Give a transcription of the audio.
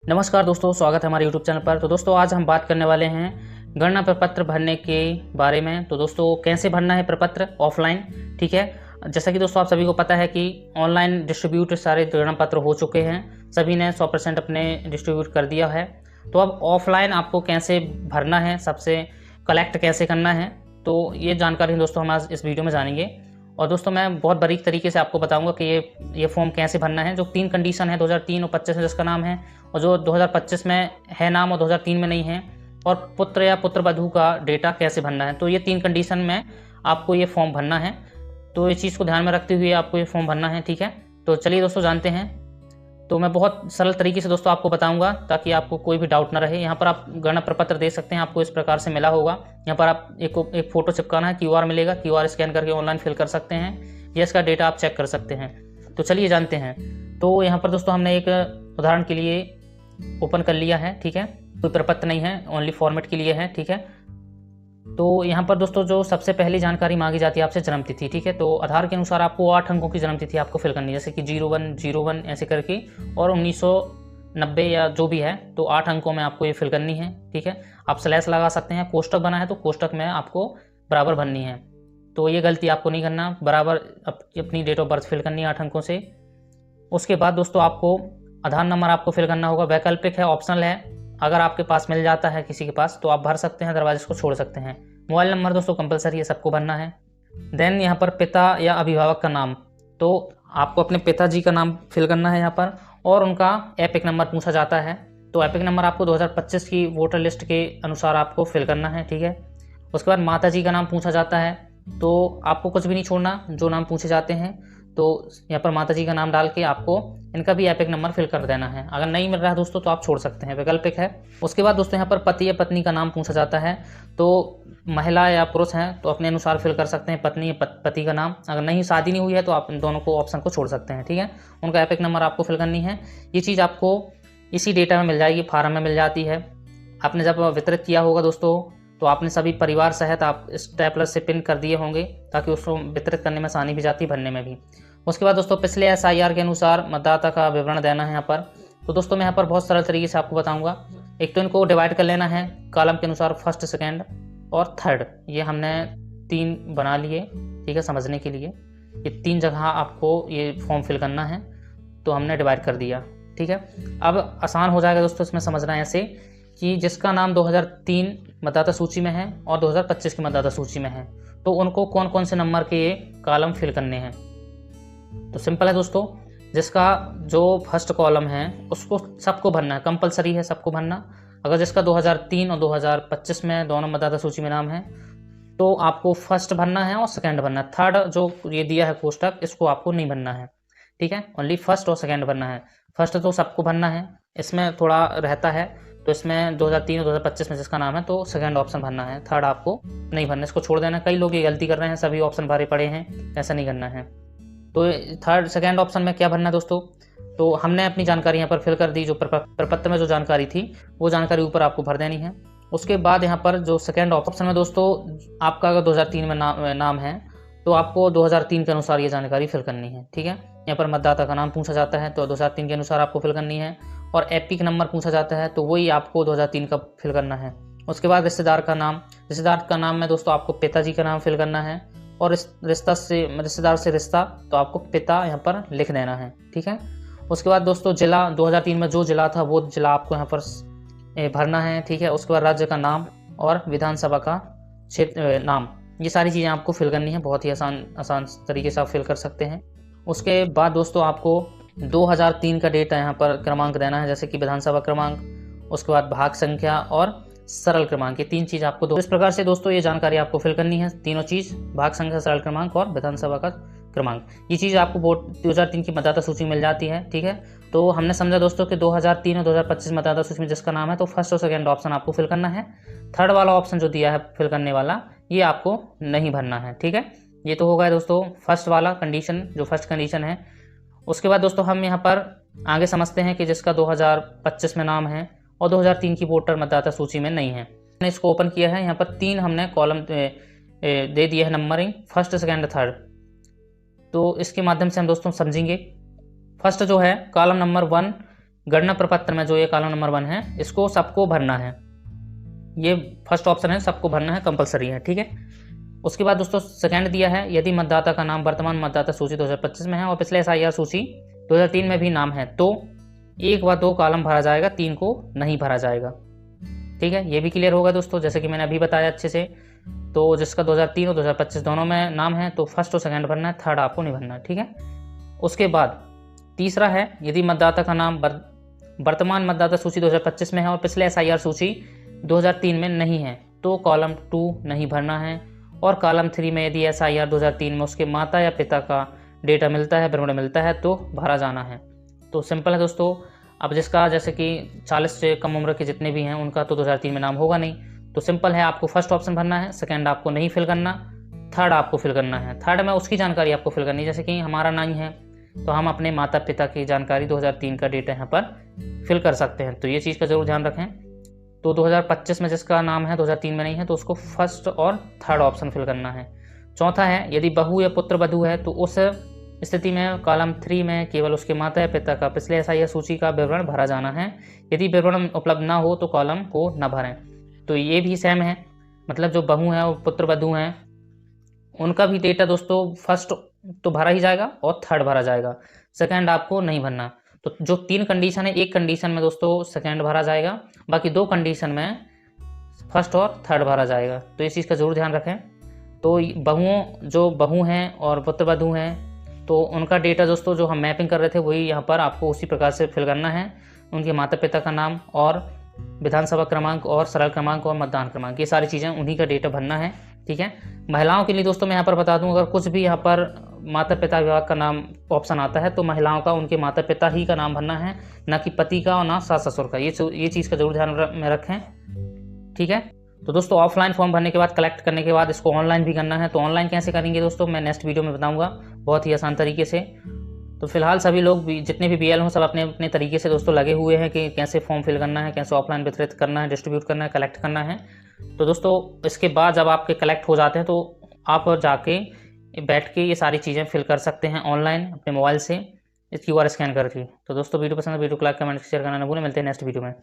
नमस्कार दोस्तों, स्वागत है हमारे YouTube चैनल पर। तो दोस्तों आज हम बात करने वाले हैं गणना प्रपत्र भरने के बारे में। तो दोस्तों कैसे भरना है प्रपत्र ऑफलाइन, ठीक है। जैसा कि दोस्तों आप सभी को पता है कि ऑनलाइन डिस्ट्रीब्यूट सारे गणना पत्र हो चुके हैं, सभी ने 100% अपने डिस्ट्रीब्यूट कर दिया है। तो अब ऑफलाइन आपको कैसे भरना है, सबसे कलेक्ट कैसे करना है, तो ये जानकारी दोस्तों हम आज इस वीडियो में जानेंगे। और दोस्तों मैं बहुत बारीक तरीके से आपको बताऊंगा कि ये फॉर्म कैसे भरना है। जो 3 कंडीशन है 2003 और 25 में जिसका नाम है, और जो 2025 में है नाम और 2003 में नहीं है, और पुत्र या पुत्रवधू का डेटा कैसे भरना है। तो ये 3 कंडीशन में आपको ये फॉर्म भरना है। तो इस चीज़ को ध्यान में रखते हुए आपको ये फॉर्म भरना है, ठीक है। तो चलिए दोस्तों जानते हैं। तो मैं बहुत सरल तरीके से दोस्तों आपको बताऊंगा ताकि आपको कोई भी डाउट ना रहे। यहाँ पर आप गणना प्रपत्र दे सकते हैं, आपको इस प्रकार से मिला होगा। यहाँ पर आप एक फ़ोटो चिपकाना है, QR मिलेगा, QR स्कैन करके ऑनलाइन फिल कर सकते हैं या इसका डेटा आप चेक कर सकते हैं। तो चलिए जानते हैं। तो यहाँ पर दोस्तों हमने एक उदाहरण के लिए ओपन कर लिया है, ठीक है। कोई प्रपत्र नहीं है, ओनली फॉर्मेट के लिए है, ठीक है। तो यहाँ पर दोस्तों जो सबसे पहली जानकारी मांगी जाती है आपसे जन्म तिथि, ठीक है। तो आधार के अनुसार आपको 8 अंकों की जन्म तिथि आपको फिल करनी है, जैसे कि 0101 ऐसे करके, और 1990 या जो भी है, तो 8 अंकों में आपको ये फिल करनी है, ठीक है। आप स्लैश लगा सकते हैं, कोष्टक बना है तो कोष्टक में आपको बराबर भरनी है। तो ये गलती आपको नहीं करना, बराबर अपनी डेट ऑफ बर्थ फिल करनी है 8 अंकों से। उसके बाद दोस्तों आपको आधार नंबर आपको फिल करना होगा, वैकल्पिक है, ऑप्शनल है। अगर आपके पास मिल जाता है किसी के पास तो आप भर सकते हैं, अदरवाइज इसको छोड़ सकते हैं। मोबाइल नंबर दोस्तों कंपलसरी है, सबको भरना है। देन यहाँ पर पिता या अभिभावक का नाम, तो आपको अपने पिताजी का नाम फिल करना है यहाँ पर, और उनका एपिक नंबर पूछा जाता है। तो एपिक नंबर आपको 2025 की वोटर लिस्ट के अनुसार आपको फिल करना है, ठीक है। उसके बाद माता जी का नाम पूछा जाता है, तो आपको कुछ भी नहीं छोड़ना, जो नाम पूछे जाते हैं तो यहाँ पर माता जी का नाम डाल के आपको इनका भी एपिक नंबर फिल कर देना है। अगर नहीं मिल रहा है दोस्तों तो आप छोड़ सकते हैं, वैकल्पिक है। उसके बाद दोस्तों यहाँ पर पति या पत्नी का नाम पूछा जाता है, तो महिला या पुरुष हैं तो अपने अनुसार फिल कर सकते हैं, पत्नी या पति का नाम। अगर नहीं, शादी नहीं हुई है तो आप इन दोनों को ऑप्शन को छोड़ सकते हैं, ठीक है। उनका एपिक नंबर आपको फिल करनी है। ये चीज़ आपको इसी डेटा में मिल जाएगी, फार्म में मिल जाती है। आपने जब वितरित किया होगा दोस्तों तो आपने सभी परिवार सहित आप स्टेपलर से पिन कर दिए होंगे ताकि उसको वितरित करने में आसानी भी जाती, भरने में भी। उसके बाद दोस्तों पिछले SIR के अनुसार मतदाता का विवरण देना है यहाँ पर। तो दोस्तों मैं यहाँ पर बहुत सरल तरीके से आपको बताऊंगा। एक तो इनको डिवाइड कर लेना है कॉलम के अनुसार, फर्स्ट, सेकेंड और थर्ड। ये हमने 3 बना लिए, ठीक है, समझने के लिए। ये 3 जगह आपको ये फॉर्म फिल करना है, तो हमने डिवाइड कर दिया, ठीक है। अब आसान हो जाएगा दोस्तों इसमें समझना ऐसे कि जिसका नाम 2003 मतदाता सूची में है और 2025 की मतदाता सूची में है, तो उनको कौन कौन से नंबर के ये कॉलम फिल करने हैं। तो सिंपल है दोस्तों, जिसका जो फर्स्ट कॉलम है उसको सबको भरना है, कंपलसरी है सबको भरना। अगर जिसका 2003 और 2025 में दोनों मतदाता सूची में नाम है तो आपको फर्स्ट भरना है और सेकंड भरना है। थर्ड जो ये दिया है कोष्टक, इसको आपको नहीं भरना है, ठीक है। ओनली फर्स्ट और सेकंड भरना है। फर्स्ट तो सबको भरना है, इसमें थोड़ा रहता है, तो इसमें 2003 और 2025 में जिसका नाम है तो सेकंड ऑप्शन भरना है, थर्ड आपको नहीं भरना, इसको छोड़ देना। कई लोग ये गलती कर रहे हैं, सभी ऑप्शन भरे पड़े हैं, ऐसा नहीं करना है। तो थर्ड सेकंड ऑप्शन में क्या भरना है दोस्तों, तो हमने अपनी जानकारी यहाँ पर फिल कर दी। जो प्रपत्र में जो जानकारी थी वो जानकारी ऊपर आपको भर देनी है। उसके बाद यहाँ पर जो सेकंड ऑप्शन में दोस्तों आपका अगर 2003 में नाम है तो आपको 2003 के अनुसार ये जानकारी फिल करनी है, ठीक है। यहाँ पर मतदाता का नाम पूछा जाता है तो 2003 के अनुसार आपको फिल करनी है, और एपिक नंबर पूछा जाता है तो वही आपको 2003 का फिल करना है। उसके बाद रिश्तेदार का नाम में दोस्तों आपको पिताजी का नाम फिल करना है, और रिश्तेदार से रिश्ता तो आपको पिता यहाँ पर लिख देना है, ठीक है। उसके बाद दोस्तों जिला, 2003 में जो जिला था वो जिला आपको यहाँ पर भरना है, ठीक है। उसके बाद राज्य का नाम और विधानसभा का क्षेत्र नाम, ये सारी चीज़ें आपको फिल करनी है। बहुत ही आसान तरीके से आप फिल कर सकते हैं। उसके बाद दोस्तों आपको 2003 का डेटा यहाँ पर क्रमांक देना है, जैसे कि विधानसभा क्रमांक, उसके बाद भाग संख्या और सरल क्रमांक, ये 3 चीज़ आपको इस प्रकार से दोस्तों ये जानकारी आपको फिल करनी है। तीनों चीज़, भाग संख्या, सरल क्रमांक और विधानसभा का क्रमांक, ये चीज़ आपको 2003 की मतदाता सूची मिल जाती है, ठीक है। तो हमने समझा दोस्तों कि 2003 और 2025 मतदाता सूची में जिसका नाम है तो फर्स्ट और सेकेंड ऑप्शन आपको फिल करना है। थर्ड वाला ऑप्शन जो दिया है फिल करने वाला, ये आपको नहीं भरना है, ठीक है। ये तो होगा दोस्तों फर्स्ट वाला कंडीशन, जो फर्स्ट कंडीशन है। उसके बाद दोस्तों हम यहाँ पर आगे समझते हैं कि जिसका 2025 में नाम है और 2003 की वोटर मतदाता सूची में नहीं है। मैंने इसको ओपन किया है, यहाँ पर 3 हमने कॉलम दे दिए है नंबरिंग, फर्स्ट, सेकेंड, थर्ड। तो इसके माध्यम से हम दोस्तों समझेंगे। फर्स्ट जो है कॉलम नंबर 1 गणना प्रपत्र में जो ये कॉलम नंबर 1 है इसको सबको भरना है। ये फर्स्ट ऑप्शन है, सबको भरना है, कंपलसरी है, ठीक है। उसके बाद दोस्तों सेकंड दिया है, यदि मतदाता का नाम वर्तमान मतदाता सूची 2025 में है और पिछले SIR सूची 2003 में भी नाम है तो 1 व 2 कॉलम भरा जाएगा, 3 को नहीं भरा जाएगा, ठीक है। ये भी क्लियर होगा दोस्तों, जैसे कि मैंने अभी बताया अच्छे से। तो जिसका 2003 और 2025 दोनों में नाम है तो फर्स्ट और सेकंड भरना है, थर्ड आपको नहीं भरना, ठीक है। उसके बाद तीसरा है, यदि मतदाता का नाम वर्तमान मतदाता सूची 2025 में है और पिछले SIR सूची 2003 में नहीं है तो कॉलम 2 नहीं भरना है। और कॉलम 3 में यदि SIR 2003 में उसके माता या पिता का डेटा मिलता है, विवरण मिलता है तो भरा जाना है। तो सिंपल है दोस्तों। अब जिसका जैसे कि 40 से कम उम्र के जितने भी हैं उनका तो 2003 में नाम होगा नहीं, तो सिंपल है, आपको फर्स्ट ऑप्शन भरना है, सेकंड आपको नहीं फिल करना, थर्ड आपको फिल करना है। थर्ड में उसकी जानकारी आपको फिल करनी है, जैसे कि हमारा नहीं है तो हम अपने माता पिता की जानकारी 2003 का डेटा यहाँ पर फिल कर सकते हैं, तो ये चीज़ का ज़रूर ध्यान रखें। तो 2025 में जिसका नाम है 2003 में नहीं है तो उसको फर्स्ट और थर्ड ऑप्शन फिल करना है। चौथा है, यदि बहू या पुत्र वधू है तो उस स्थिति में कॉलम 3 में केवल उसके माता या पिता का पिछले SIR सूची का विवरण भरा जाना है। यदि विवरण उपलब्ध ना हो तो कॉलम को न भरें। तो ये भी सेम है, मतलब जो बहू हैं और पुत्र वधू हैं उनका भी डेटा दोस्तों फर्स्ट तो भरा ही जाएगा और थर्ड भरा जाएगा, सेकंड आपको नहीं भरना। तो जो 3 कंडीशन है, एक कंडीशन में दोस्तों सेकंड भरा जाएगा, बाकी 2 कंडीशन में फर्स्ट और थर्ड भरा जाएगा, तो इस चीज़ का ज़रूर ध्यान रखें। तो जो बहू हैं और पुत्र वधू हैं तो उनका डेटा दोस्तों जो हम मैपिंग कर रहे थे वही यहाँ पर आपको उसी प्रकार से फिल करना है। उनके माता पिता का नाम और विधानसभा क्रमांक और सरल क्रमांक और मतदान क्रमांक, ये सारी चीज़ें उन्हीं का डेटा भरना है, ठीक है। महिलाओं के लिए दोस्तों मैं यहाँ पर बता दूं, अगर कुछ भी यहाँ पर माता पिता विभाग का नाम ऑप्शन आता है तो महिलाओं का उनके माता पिता ही का नाम भरना है, ना कि पति का और ना सास ससुर का। ये चीज़ का जरूर ध्यान में रखें, ठीक है। तो दोस्तों ऑफलाइन फॉर्म भरने के बाद, कलेक्ट करने के बाद इसको ऑनलाइन भी करना है। तो ऑनलाइन कैसे करेंगे दोस्तों मैं नेक्स्ट वीडियो में बताऊँगा बहुत ही आसान तरीके से। तो फिलहाल सभी लोग जितने भी BL हों सब अपने अपने तरीके से दोस्तों लगे हुए हैं कि कैसे फॉर्म फिल करना है, कैसे ऑफलाइन वितरित करना है, डिस्ट्रीब्यूट करना है, कलेक्ट करना है। तो दोस्तों इसके बाद जब आपके कलेक्ट हो जाते हैं तो आप जाके बैठ के ये सारी चीज़ें फिल कर सकते हैं ऑनलाइन अपने मोबाइल से, इस QR स्कैन करके। तो दोस्तों वीडियो पसंद है वीडियो को लाइक कमेंट शेयर करना न भूलें। मिलते हैं नेक्स्ट वीडियो में।